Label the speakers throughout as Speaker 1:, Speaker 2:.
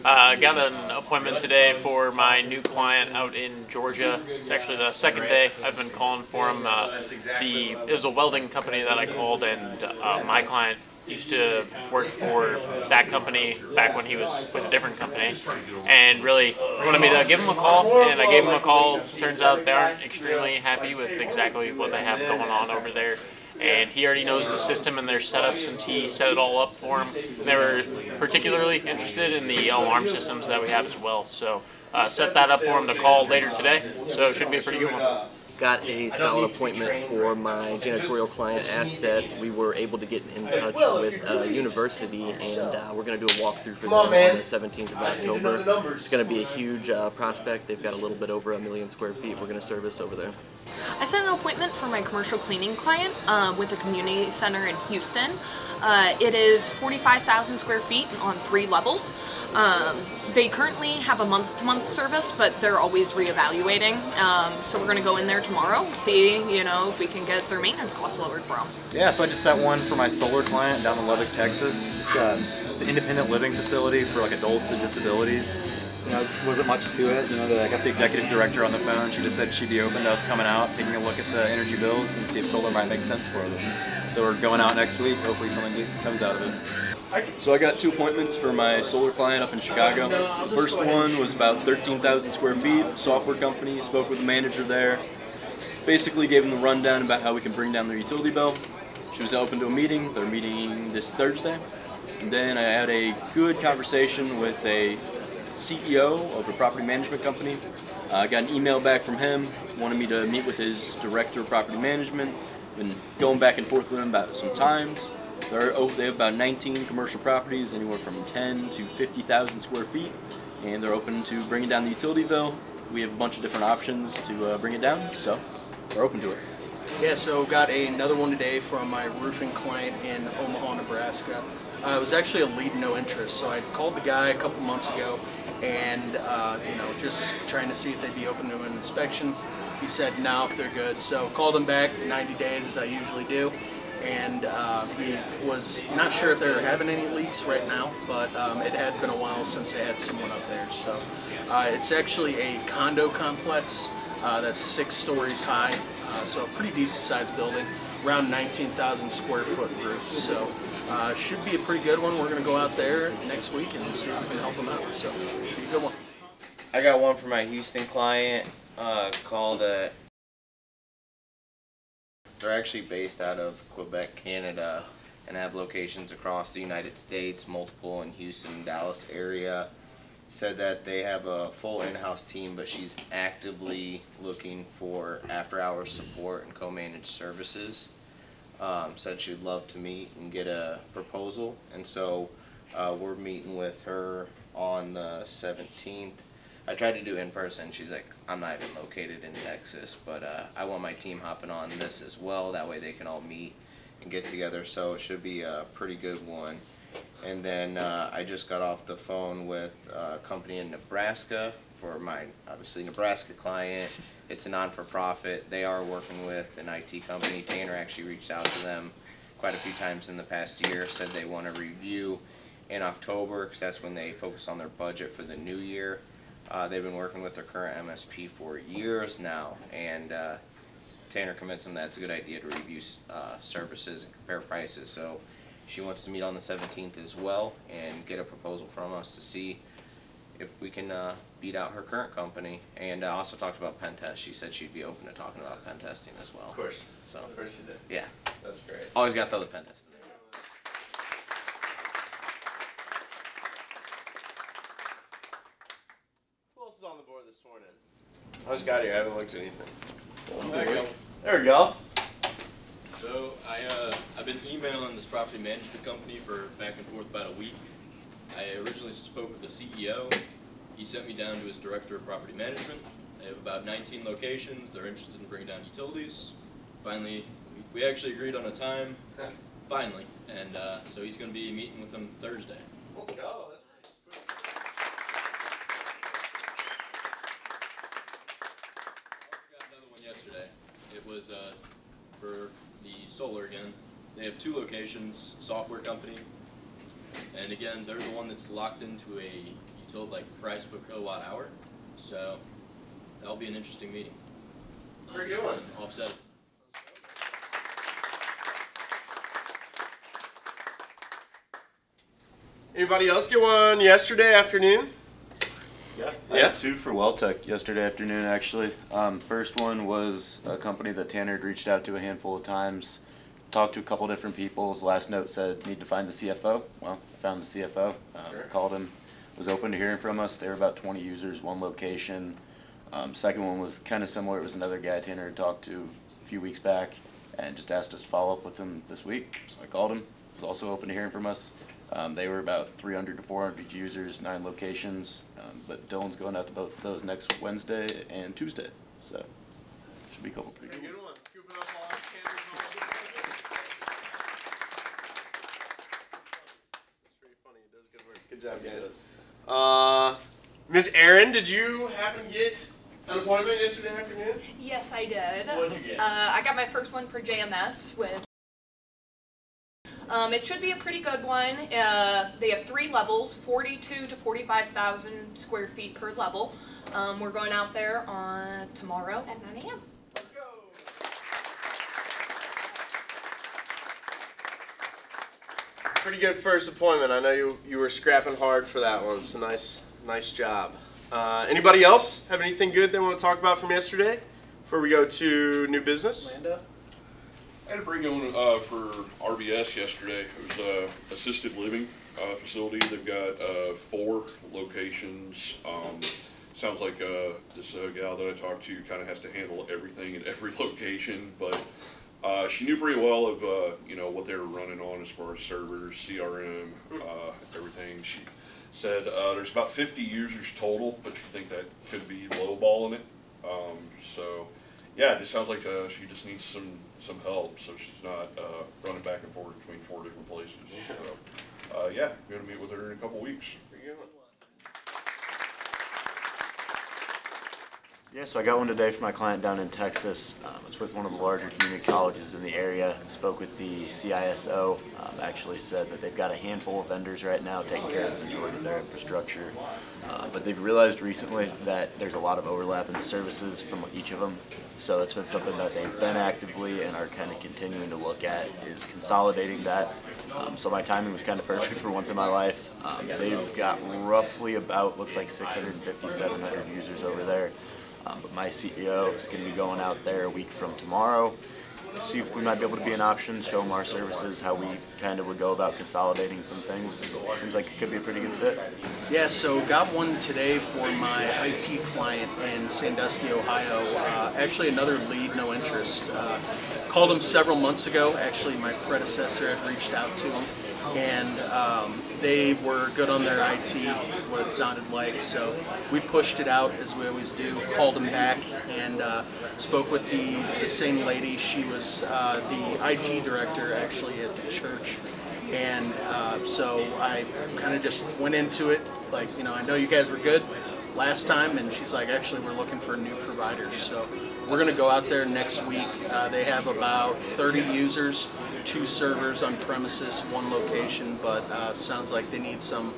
Speaker 1: Got an appointment today for my new client out in Georgia. It's actually the second day I've been calling for him. It was a welding company that I called, and my client used to work for that company back when he was with a different company, and really wanted me to give him a call, and I gave him a call. Turns out they aren't extremely happy with exactly what they have going on over there. And he already knows the system and their setup since he set it all up for him. They were particularly interested in the alarm systems that we have as well. So set that up for him to call later today. So it should be a pretty good one.
Speaker 2: Got a solid appointment for my janitorial client Asset. We were able to get in touch with a university, and we're going to do a walkthrough for them on the 17th of October. It's going to be a huge prospect. They've got a little bit over 1 million square feet we're going to service over there.
Speaker 3: I set an appointment for my commercial cleaning client with a community center in Houston. It is 45,000 square feet on 3 levels. They currently have a month-to-month service, but they're always reevaluating. So we're going to go in there tomorrow, see if we can get their maintenance costs lowered for them.
Speaker 4: Yeah, so I just set one for my solar client down in Lubbock, Texas. It's an independent living facility for like adults with disabilities. Wasn't much to it. I got the executive director on the phone. She just said she'd be open to us coming out, taking a look at the energy bills and see if solar might make sense for them. So we're going out next week. Hopefully something good comes out of it.
Speaker 5: So I got 2 appointments for my solar client up in Chicago. The first one was about 13,000 square feet, software company. Spoke with the manager there. Basically gave them the rundown about how we can bring down their utility bill. She was open to a meeting. They're meeting this Thursday. And then I had a good conversation with a CEO of a property management company. I got an email back from him, wanted me to meet with his director of property management. Been going back and forth with him about some times. They have about 19 commercial properties, anywhere from 10 to 50,000 square feet, and they're open to bringing down the utility bill. We have a bunch of different options to bring it down, so we're open to it.
Speaker 6: Yeah, so got another one today from my roofing client in Omaha, Nebraska. It was actually a lead no interest, so I called the guy a couple months ago, and just trying to see if they'd be open to an inspection. He said no, they're good. So called him back 90 days as I usually do, and he was not sure if they were having any leaks right now, but it had been a while since they had someone up there. So it's actually a condo complex that's 6 stories high, so a pretty decent sized building, around 19,000 square foot roof. So should be a pretty good one. We're going to go out there next week and see if we can help them out. So be a good one.
Speaker 7: I got one for my Houston client called they're actually based out of Quebec, Canada, and have locations across the United States, multiple in Houston, Dallas area. Said that they have a full in-house team, but she's actively looking for after-hours support and co-managed services. Said she'd love to meet and get a proposal, and so we're meeting with her on the 17th. I tried to do in person. She's like, I'm not even located in Texas, but I want my team hopping on this as well. That way they can all meet and get together, so it should be a pretty good one. And then I just got off the phone with a company in Nebraska for my, obviously, Nebraska client. It's a non-for-profit. They are working with an IT company. Tanner actually reached out to them quite a few times in the past year, said they want to review in October because that's when they focus on their budget for the new year. They've been working with their current MSP for years now, and Tanner convinced them that it's a good idea to review services and compare prices. So she wants to meet on the 17th as well and get a proposal from us to see if we can beat out her current company. And also talked about pen test. She said she'd be open to talking about pen testing as well.
Speaker 8: Of course.
Speaker 7: So,
Speaker 8: of course you did.
Speaker 7: Yeah.
Speaker 8: That's great.
Speaker 7: Always got to throw the pen test. Who else is on the board this morning? I just got here. I haven't looked at anything.
Speaker 8: There we go.
Speaker 7: There we go.
Speaker 9: So I've been emailing this property management company for back and forth about a week. I originally spoke with the CEO. He sent me down to his director of property management. They have about 19 locations. They're interested in bringing down utilities. Finally, we actually agreed on a time. Finally, and so he's going to be meeting with them Thursday.
Speaker 8: Let's go. That's pretty cool.
Speaker 9: I got another one yesterday. It was for the solar again. They have 2 locations, software company, and again, they're the one that's locked into a told like price per kilowatt hour. So that'll be an interesting meeting.
Speaker 8: Very good one.
Speaker 9: Offset it.
Speaker 8: Anybody else get one yesterday afternoon?
Speaker 10: Yeah, I had two for WellTech yesterday afternoon, actually. First one was a company that Tanner had reached out to a handful of times, talked to a couple different people. His last note said, need to find the CFO. Well, I found the CFO, called him, was open to hearing from us. They were about 20 users, one location. Second one was kind of similar. It was another guy Tanner had talked to a few weeks back and just asked us to follow up with him this week. So I called him, was also open to hearing from us. They were about 300 to 400 users, 9 locations, but Dylan's going out to both of those next Wednesday and Tuesday, so should be a couple pretty good ones.
Speaker 8: Scooping up all Tanner's That's pretty funny. He does good work. Good job, guys. Miss Erin, did you happen to get an appointment yesterday afternoon?
Speaker 3: Yes, I did.
Speaker 8: What did you get?
Speaker 3: I got my first one for JMS with. It should be a pretty good one. They have 3 levels, 42 to 45,000 square feet per level. We're going out there on tomorrow at 9 a.m.
Speaker 8: Let's go. Pretty good first appointment. I know you were scrapping hard for that one, so nice job. Anybody else have anything good they want to talk about from yesterday before we go to new business?
Speaker 6: Landon?
Speaker 11: I had to bring on for RBS yesterday. It was a assisted living facility. They've got 4 locations. Sounds like this gal that I talked to kind of has to handle everything at every location, but she knew pretty well of what they were running on as far as servers, CRM, everything. She said there's about 50 users total, but you think that could be lowballing it. So yeah, it just sounds like she just needs some help, so she's not running back and forth between 4 different places. So yeah, we're gonna meet with her in a couple weeks.
Speaker 10: Yeah, so I got one today for my client down in Texas. It's with one of the larger community colleges in the area. Spoke with the CISO. Actually said that they've got a handful of vendors right now taking care of the majority of their infrastructure. But they've realized recently that there's a lot of overlap in the services from each of them. So it's been something that they've been actively and are kind of continuing to look at, is consolidating that. So my timing was kind of perfect for once in my life. They've got roughly about, looks like 650, 700 users over there. But my CEO is going to be going out there a week from tomorrow, see if we might be able to be an option, show them our services, how we kind of would go about consolidating some things. Seems like it could be a pretty good fit.
Speaker 6: Yeah, so got one today for my IT client in Sandusky, Ohio. Actually another lead, no interest. Called him several months ago. Actually, my predecessor had reached out to him, and they were good on their IT, what it sounded like. So we pushed it out, as we always do, called him back, and spoke with the same lady. She was the IT director, actually, at the church. And so I kind of just went into it, like, I know you guys were good last time, and she's like, actually, we're looking for new providers. So we're going to go out there next week. They have about 30 users, 2 servers on premises, 1 location, but sounds like they need some,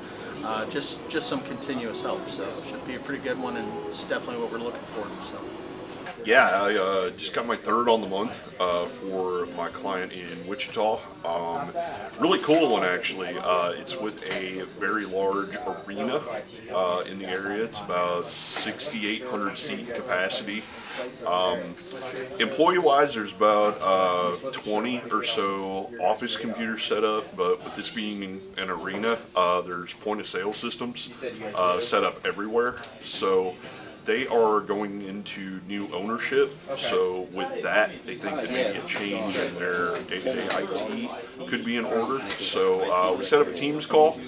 Speaker 6: just some continuous help. So it should be a pretty good one, and it's definitely what we're looking for. So.
Speaker 11: Yeah, I just got my 3rd on the month for my client in Wichita. Really cool one, actually. It's with a very large arena in the area. It's about 6,800 seat capacity. Employee-wise, there's about 20 or so office computers set up, but with this being an arena, there's point-of-sale systems set up everywhere. So they are going into new ownership, so with that, they think that maybe a change in their day-to-day IT could be in order. So we set up a Teams call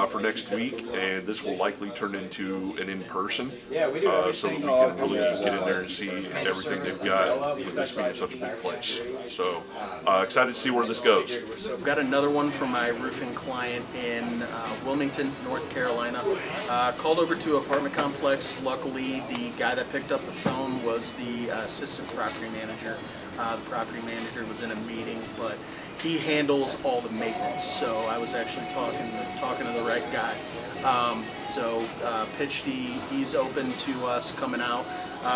Speaker 11: for next week, and this will likely turn into an in-person, so that we can really get in there and see everything they've got with this being such a big place. So excited to see where this goes.
Speaker 6: So I've got another one for my roofing client in Wilmington, North Carolina. Called over to an apartment complex. Luckily, the guy that picked up the phone was the assistant property manager. The property manager was in a meeting, but he handles all the maintenance. So I was actually talking to the right guy. Pitched he's open to us coming out.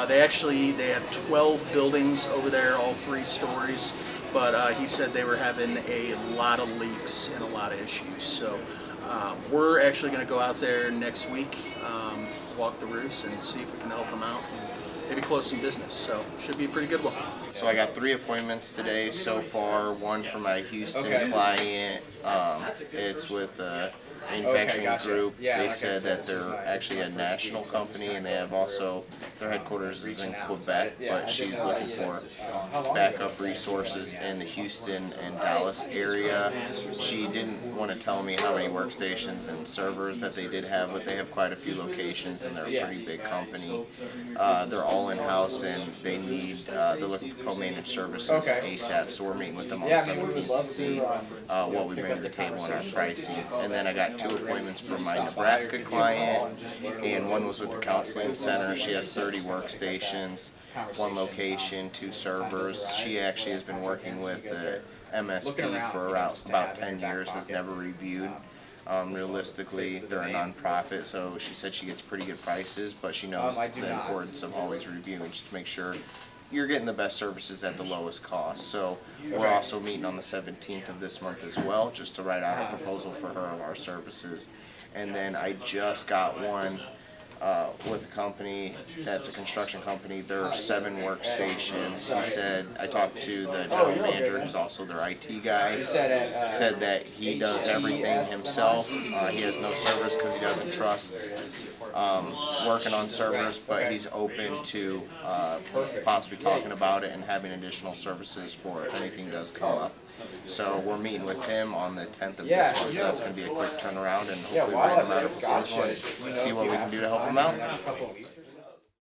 Speaker 6: They have 12 buildings over there, all 3 stories. But he said they were having a lot of leaks and a lot of issues. So we're actually going to go out there next week, walk the roofs, and see if we can help them out and maybe close some business. So should be a pretty good one.
Speaker 7: So I got 3 appointments today so far. One for my Houston client. It's with a manufacturing group. They said that they're actually a national company, and they have also their headquarters is in Quebec, but she's looking for backup resources in the Houston and Dallas area. She didn't want to tell me how many workstations and servers that they did have, but they have quite a few locations, and they're a pretty big company. They're all in-house, and they need they're looking for co-managed services ASAP. So we're meeting with them on the 17th to see what we bring to the table in our pricing. And then I got 2 appointments for my Nebraska client, and one was with the counseling center. She has 30 workstations, 1 location, 2 servers. She actually has been working with the MSP for about 10 years, has never reviewed. Realistically, they're a nonprofit, so she said she gets pretty good prices, but she knows the importance of always reviewing just to make sure you're getting the best services at the lowest cost. So we're also meeting on the 17th of this month as well, just to write out a proposal for her of our services. And then I just got one with a company that's a construction company. There are 7 workstations. He said, I talked to the general manager, who's also their IT guy, said that he does everything himself. He has no servers because he doesn't trust working on servers, but he's open to possibly talking about it and having additional services for if anything does come up. So we're meeting with him on the 10th of this month, so that's going to be a quick turnaround, and hopefully bring him out a proposal and see what we can do to help him out.